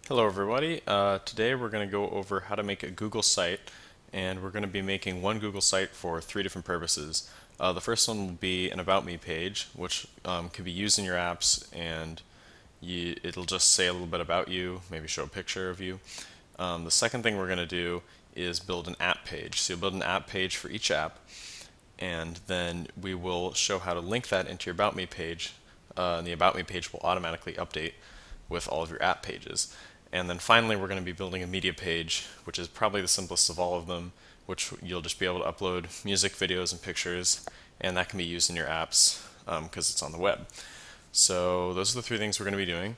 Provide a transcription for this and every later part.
Hello everybody. Today we're going to go over how to make a Google site, and we're going to be making one Google site for three different purposes. The first one will be an About Me page, which can be used in your apps, and it'll just say a little bit about you, maybe show a picture of you. The second thing we're going to do is build an app page. So you'll build an app page for each app, and then we will show how to link that into your About Me page, and the About Me page will automatically update with all of your app pages. And then finally, we're going to be building a media page, which is probably the simplest of all of them, which you'll just be able to upload music, videos, and pictures, and that can be used in your apps because it's on the web. So those are the three things we're going to be doing.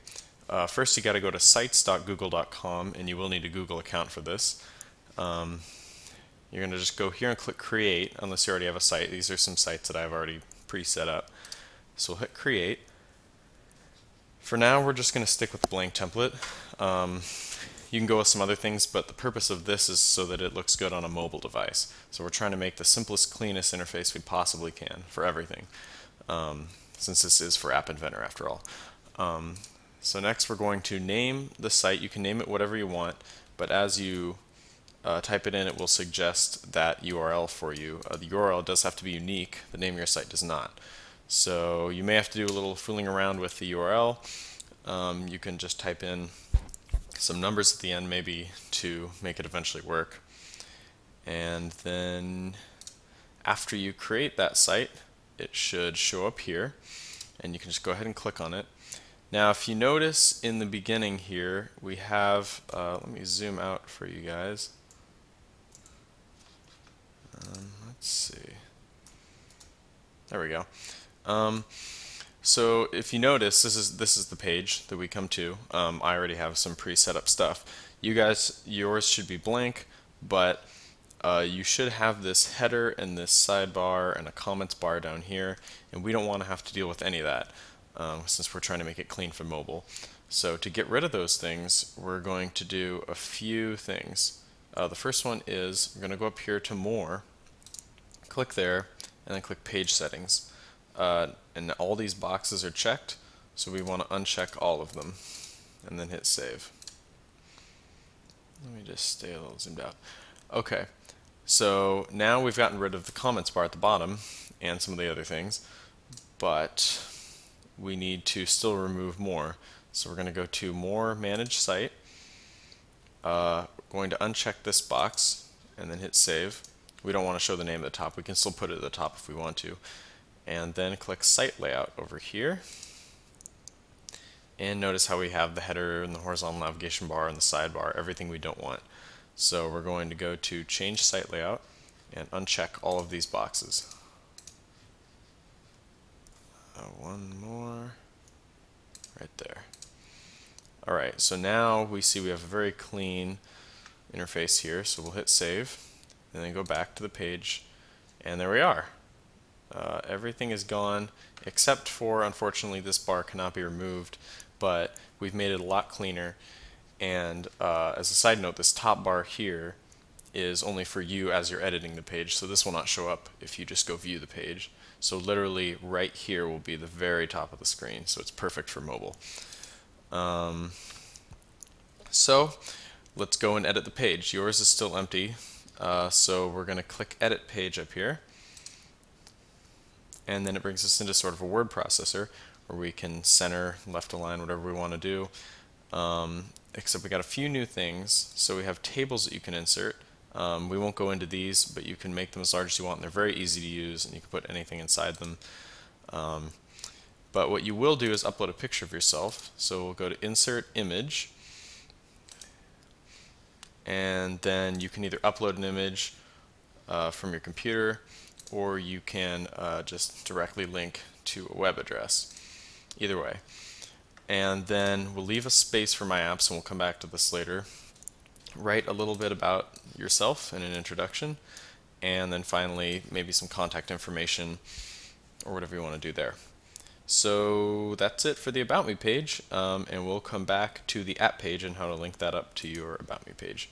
First, you got to go to sites.google.com, and you will need a Google account for this. You're going to just go here and click Create, unless you already have a site. These are some sites that I've already pre-set up. So we'll hit Create. For now, we're just going to stick with the blank template. You can go with some other things, but the purpose of this is so that it looks good on a mobile device. So we're trying to make the simplest, cleanest interface we possibly can for everything, since this is for App Inventor after all. So next we're going to name the site. You can name it whatever you want, but as you type it in, it will suggest that URL for you. The URL does have to be unique. The name of your site does not. So you may have to do a little fooling around with the URL. You can just type in some numbers at the end maybe to make it eventually work. And then after you create that site, it should show up here, and you can just go ahead and click on it. Now if you notice in the beginning here, we have, let me zoom out for you guys. Let's see. There we go. So if you notice, this is the page that we come to. I already have some pre-set up stuff. Yours should be blank, but you should have this header and this sidebar and a comments bar down here, and we don't want to have to deal with any of that since we're trying to make it clean for mobile. So to get rid of those things, we're going to do a few things. The first one is we're going to go up here to More, click there, and then click Page Settings. And all these boxes are checked, so we want to uncheck all of them and then hit Save. Let me just stay a little zoomed out. Okay, so now we've gotten rid of the comments bar at the bottom and some of the other things, but we need to still remove more. So we're going to go to More, Manage Site. We're going to uncheck this box and then hit Save. We don't want to show the name at the top. We can still put it at the top if we want to. And then click Site Layout over here. And notice how we have the header and the horizontal navigation bar and the sidebar, everything we don't want. So we're going to go to Change Site Layout and uncheck all of these boxes. One more right there. Alright, so now we see we have a very clean interface here, so we'll hit Save and then go back to the page, and there we are. Everything is gone except for, unfortunately, this bar cannot be removed, but we've made it a lot cleaner. And as a side note, this top bar here is only for you as you're editing the page, so this will not show up if you just go view the page. So literally right here will be the very top of the screen, so it's perfect for mobile. So let's go and edit the page. Yours is still empty, so we're going to click Edit Page up here. And then it brings us into sort of a word processor where we can center, left align, whatever we want to do. Except we got a few new things. So we have tables that you can insert. We won't go into these, but you can make them as large as you want, and they're very easy to use, and you can put anything inside them. But what you will do is upload a picture of yourself. So we'll go to Insert Image, and then you can either upload an image from your computer, or you can just directly link to a web address. Either way. And then we'll leave a space for my apps, and we'll come back to this later. Write a little bit about yourself in an introduction, and then finally maybe some contact information or whatever you want to do there. So that's it for the About Me page, and we'll come back to the app page and how to link that up to your About Me page.